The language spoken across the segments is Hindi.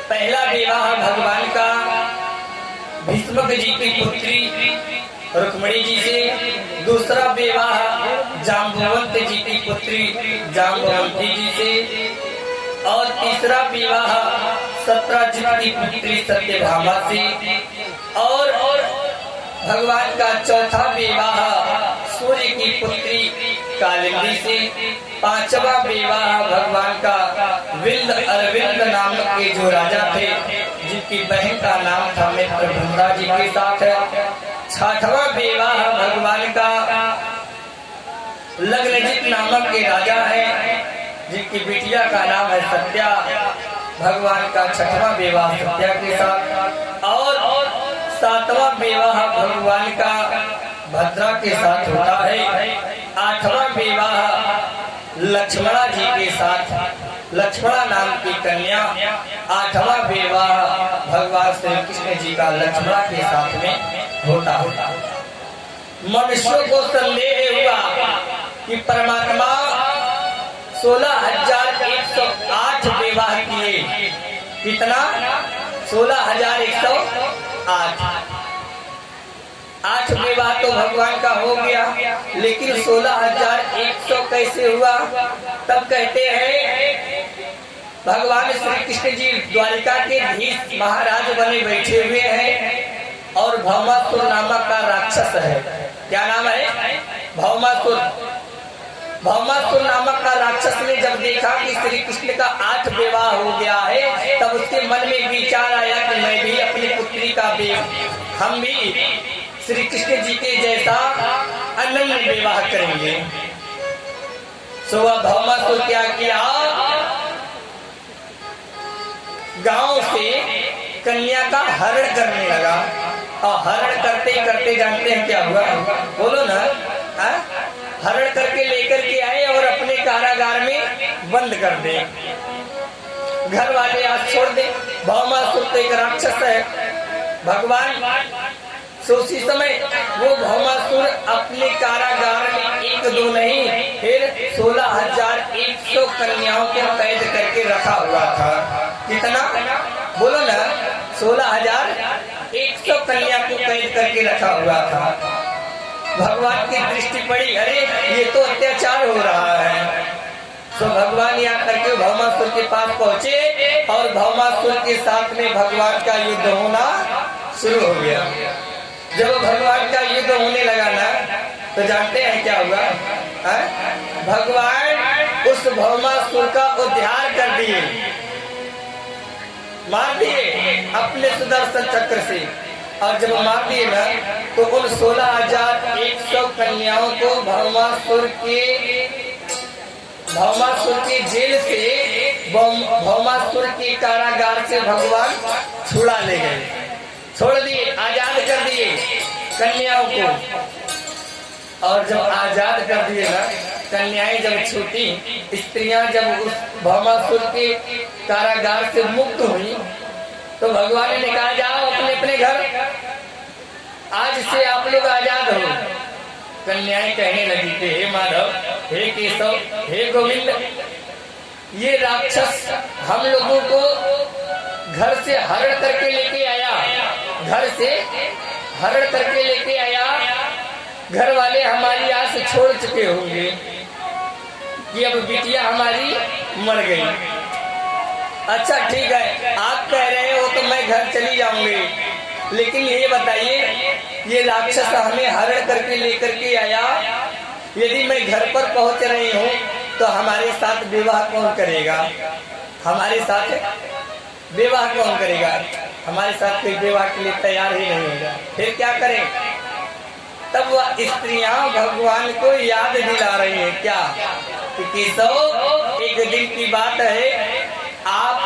पहला विवाह भगवान का भीष्मक जी की पुत्री रुक्मिणी जी से, दूसरा विवाह जाम्बुवंत जी की पुत्री जाम्बुवंती जी से, और तीसरा विवाह सत्यजित की पुत्री सत्यभामा से, और भगवान का चौथा विवाह सूर्य की पुत्री कालिंदी से, पांचवा विवाह भगवान का विंद अरविंद नामक के जो राजा थे जिनकी बहन का नाम था मित्रवृंदा जी के साथ है। छठवां विवाह भगवान का लग्नजित नामक के राजा है जिनकी बिटिया का नाम है सत्या। भगवान का छठवां विवाह सत्या के साथ, और सातवां विवाह भगवान का भद्रा के साथ होता है। आठवां विवाह लक्ष्मणा जी के साथ, लक्ष्मणा नाम की कन्या। आठवां विवाह भगवान श्री कृष्ण जी का लक्ष्मणा के साथ में होता है। मनुष्यों को संदेह हुआ कि परमात्मा 16,108 विवाह किए। कितना? 16,108। 8 विवाह तो भगवान का हो गया, लेकिन 16,100 कैसे हुआ? तब कहते हैं भगवान श्री कृष्ण जी द्वारिका के धीश महाराज बने बैठे हुए हैं और भौमासुर नामक का राक्षस है। क्या नाम है? भौमासुर। भौमासुर नामक का राक्षस ने जब देखा कि श्री कृष्ण का 8 विवाह हो गया है, तब उसके मन में विचार आया कि मैं भी अपनी पुत्री का हम भी श्री कृष्ण जी के जैसा अनन्य विवाह करेंगे। सो वह भौमासुर क्या किया? गांव से कन्या का हरण करने लगा, और हरण करते करते जानते हैं क्या हुआ? बोलो ना। हरण करके लेकर के आए और अपने कारागार में बंद कर दे। घर वाले आज छोड़ दे। भौमासुर तो एक राक्षस है। भगवान उसी समय वो भौमासुर अपने कारागार में 1-2 नहीं, फिर 16,100 कन्याओं को कैद करके रखा हुआ था। कितना? बोलो ना। 16,100 कन्या को कैद करके रखा हुआ था। भगवान की दृष्टि पड़ी, अरे ये तो अत्याचार हो रहा है। तो भगवान यहाँ करके भौमासुर के पास पहुँचे और भौमासुर के साथ में भगवान का युद्ध होना शुरू हो गया। जब भगवान का युद्ध होने लगा ना, तो जानते हैं क्या हुआ? भगवान उस भौमासुर का उद्धार कर दिए, मार दिए अपने सुदर्शन चक्र से। और जब मार दिए ना, तो उन 16,100 कन्याओं को भौमासुर के जेल से, भौमासुर के कारागार से भगवान छुड़ा ले गए, छोड़ दिए, आजाद कर दिए कन्याओं को। और जब आजाद कर दिए ना, कन्याएं जब छूटी, स्त्रियां जब उस भौमासुर के कारागार से मुक्त हुई, तो भगवान ने कहा जाओ अपने अपने घर, आज से आप लोग आजाद हो। कन्याएं कहने लगी कि हे माधव, हे केशव, हे गोविंद, ये राक्षस हम लोगों को घर से हरण करके लेके आया, घर से हरण करके लेके आया। घर वाले हमारी आस छोड़ चुके होंगे कि अब बिटिया हमारी मर गई। अच्छा ठीक है, आप कह रहे हो तो मैं घर चली जाऊंगी, लेकिन ये बताइए, ये राक्षस हमें हरण करके लेकर के आया, यदि मैं घर पर पहुंच रही हूँ तो हमारे साथ विवाह कौन करेगा? हमारे साथ विवाह कौन करेगा? हमारे साथ कोई विवाह के लिए तैयार ही नहीं होगा। फिर क्या करें? तब वह स्त्रियां भगवान को याद दिला रही है क्या कि केशव, एक दिन की बात है, आप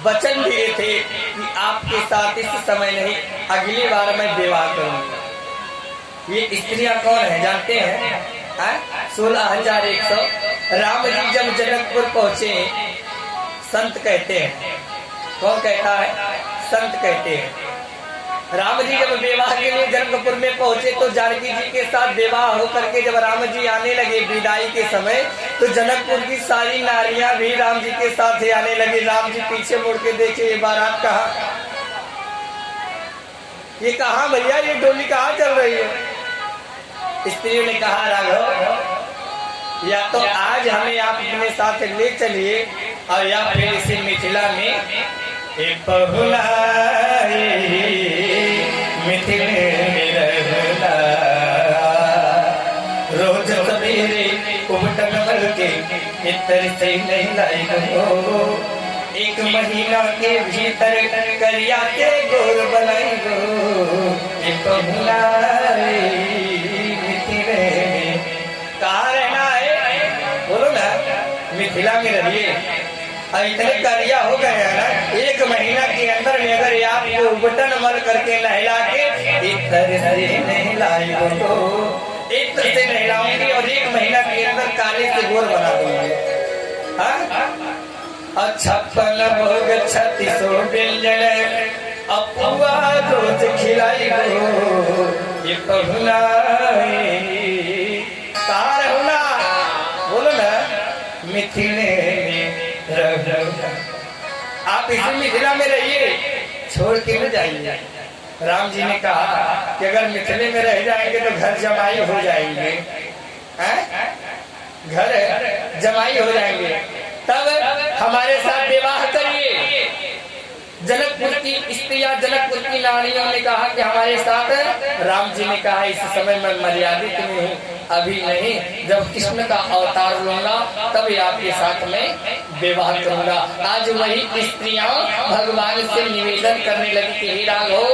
वचन दिए थे कि आपके साथ इस समय नहीं, अगली बार मैं विवाह करूंगा। ये स्त्रियां कौन है जानते हैं? 16,100। राम जी जब जनकपुर पहुंचे, संत कहते हैं, कौन कहता है? संत कहते हैं राम जी जब विवाह के लिए जनकपुर में पहुंचे तो जानकी जी के साथ विवाह होकर के जब राम जी आने लगे विदाई के समय, तो जनकपुर की सारी नारियां भी राम जी के साथ ही आने लगी। राम जी पीछे मुड़ के देखे, ये बारात कहाँ, ये कहाँ भैया, ये डोली कहाँ चल रही है? स्त्रियों ने कहा राघव, या तो आज हमें आप अपने साथ ले चलिए और या फिर इसे मिथिला में रोज सवेरे उबटन मल के इतर से नहीं लाई हो, एक महीना के भीतर करिया के गोर बनाई गो, कहाँ रहना है बोलो ना, मिथिला में रहिए। इतने करिया हो गए हैं ना, एक महीना के अंदर में अगर आपको बटन मल करके नहला के इतर से नहलाई तो इतर से नहलाऊंगी और एक महीना के अंदर काले से गोर बना दूंगी। अच्छा पल भोग 3600 व्यंजन अपुआ रोज खिलाई गो, ये पहुना तार होना बोलो ना, मिथिले में आप इसी मिथिला में रहिए, छोड़ के न जाइए। राम जी ने कहा कि अगर मिथिले में रह जाएंगे तो घर जमाई हो जाएंगे, घर जमाई हो जाएंगे, तब हमारे साथ विवाह करिए। जनकपुर की स्त्रियां, जनकपुर की नारियों ने कहा कि हमारे साथ, राम जी ने कहा इस समय मैं मर्यादित में हूँ, अभी नहीं, जब कृष्ण का अवतार लूंगा तभी आपके साथ में विवाह करूंगा। आज वही स्त्रियां भगवान से निवेदन करने लगी कि हे राघव,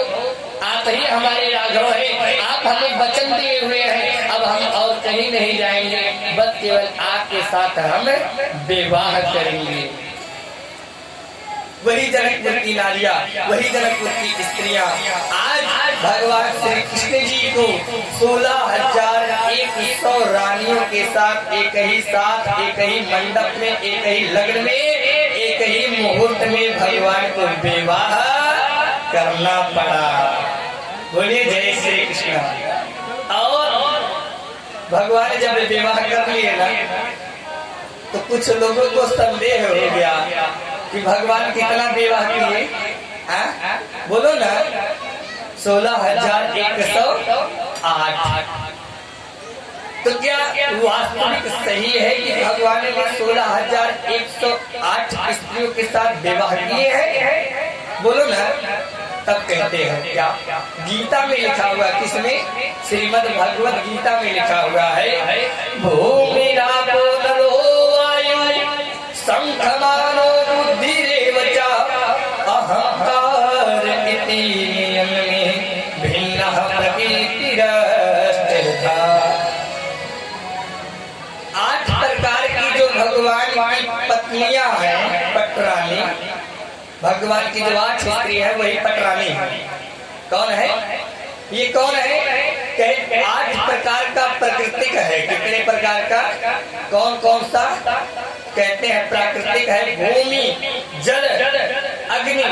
आप ही हमारे राघव हैं, आप हमें वचन दिए हुए हैं, अब हम और कहीं नहीं जाएंगे, बस केवल आपके साथ हम विवाह करेंगे। वही जनकपुर की नारियां, वही जनकपुर की स्त्रियां आज भगवान श्री कृष्ण जी को 16,100 रानियों के साथ एक ही मंडप में, एक ही लग्न में, एक ही मुहूर्त में भगवान को विवाह करना पड़ा। बोलिए जय श्री कृष्ण। और भगवान जब विवाह कर लिए ना, तो कुछ लोगों को संदेह हो गया कि भगवान कितना विवाह किए, बोलो ना, 16,108। तो क्या वास्तविक सही है कि भगवान ने 16,108 स्त्रियों के साथ विवाह किए हैं? बोलो ना। तब कहते हैं क्या, गीता में लिखा हुआ, किसमें? श्रीमद् भगवत गीता में लिखा हुआ है, भूमि रापो नरो वायु संखमानो बुद्धिरेव च अहंकार इति नियम में भिन्नः प्रकृतिरष्टधा। 8 प्रकार की जो भगवान की पत्नियां हैं, पटरानी, भगवान की जो 8 स्त्री है वही पटरानी है। कौन है ये? कौन है? 8 प्रकार का प्राकृतिक है। कितने प्रकार का? कौन कौन सा? कहते हैं प्राकृतिक है भूमि, जल, अग्नि,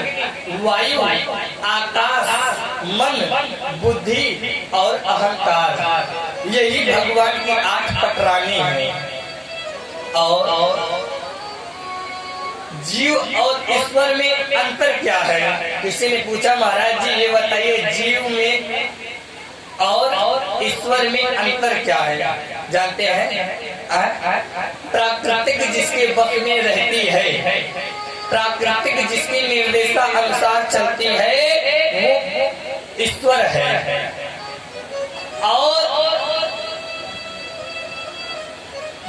वायु, आकाश, मन, बुद्धि और अहंकार। यही भगवान की 8 पटरानी है। और जीव और ईश्वर में अंतर क्या है? किसी ने पूछा, महाराज जी ये बताइए, जीव में और ईश्वर में अंतर क्या है? जानते हैं? प्राकृतिक जिसके वश में रहती है, प्राकृतिक जिसके निर्देशानुसार चलती है, वो ईश्वर है। और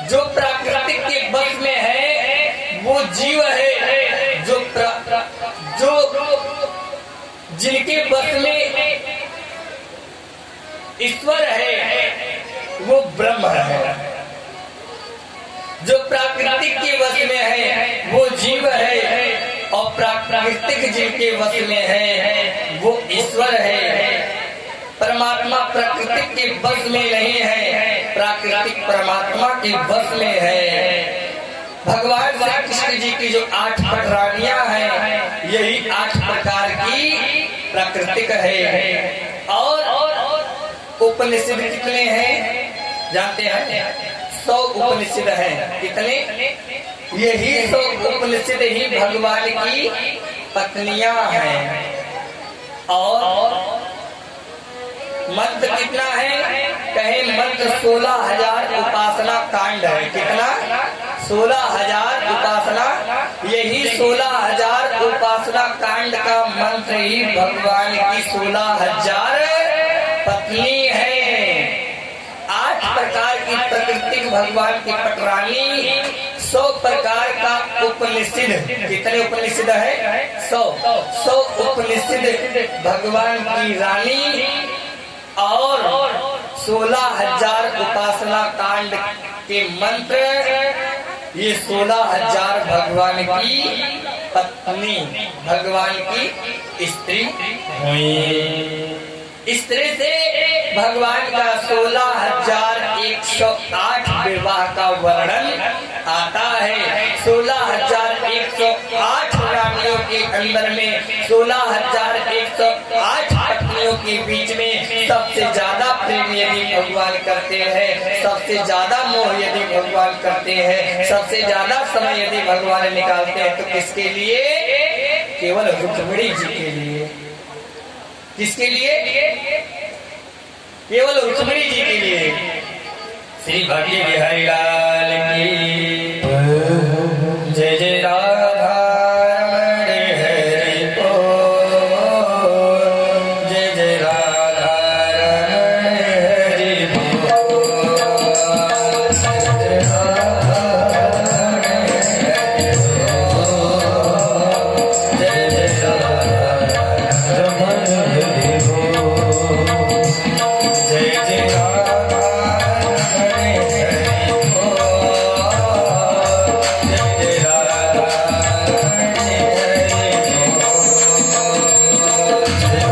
जो प्राकृतिक के वश में है वो जीव है। जो जिनके वश में ईश्वर है वो ब्रह्म है। जो प्राकृतिक के वश में है वो जीव है, और प्राकृतिक जिनके वश में है वो ईश्वर है। परमात्मा प्राकृतिक के वश में नहीं है, प्राकृतिक परमात्मा के वश में है। भगवान श्री कृष्ण जी की जो 8 पटरानियां हैं, यही 8 प्रकार की प्राकृतिक है। और उपनिषद कितने हैं जानते हैं? 100 उपनिषद हैं। कितने? यही 100 उपनिषद ही भगवान की पत्नियां हैं। और मंत्र कितना है? कहे मंत्र 16,000 उपासना कांड है। कितना? 16,000 उपासना। यही 16,000 उपासना कांड का मंत्र ही भगवान की 16,000 पत्नी है। 8 प्रकार की प्रकृति भगवान की पटरानी, 100 प्रकार का उपनिषद। कितने उपनिषद है? 100 उपनिषद भगवान की रानी और 16,000 उपासना कांड के मंत्र। ये 16,000 भगवान की पत्नी, भगवान की स्त्री हुई। इस तरह से भगवान का 16,108 विवाह का वर्णन आता है। 16,108 रानियों के अंदर में 16,108 पत्नियों के बीच में सबसे ज्यादा प्रेम यदि भगवान करते हैं, सबसे ज्यादा मोह यदि भगवान करते हैं, सबसे ज्यादा समय यदि भगवान निकालते हैं, तो किसके लिए? केवल रुक्मिणी जी के लिए। किसके लिए? केवल रुक्मिणी जी के लिए। श्री भक्ति बिहारी लाल की जय जय। राधा रमण हरि बोल, जय जय राधा रमण हरि बोल, जय राधा रमण हरि बोल, जय जय राधा रमण हरि बोल, जय जय राधा रमण हरि बोल, जय जय राधा रमण हरि बोल, जय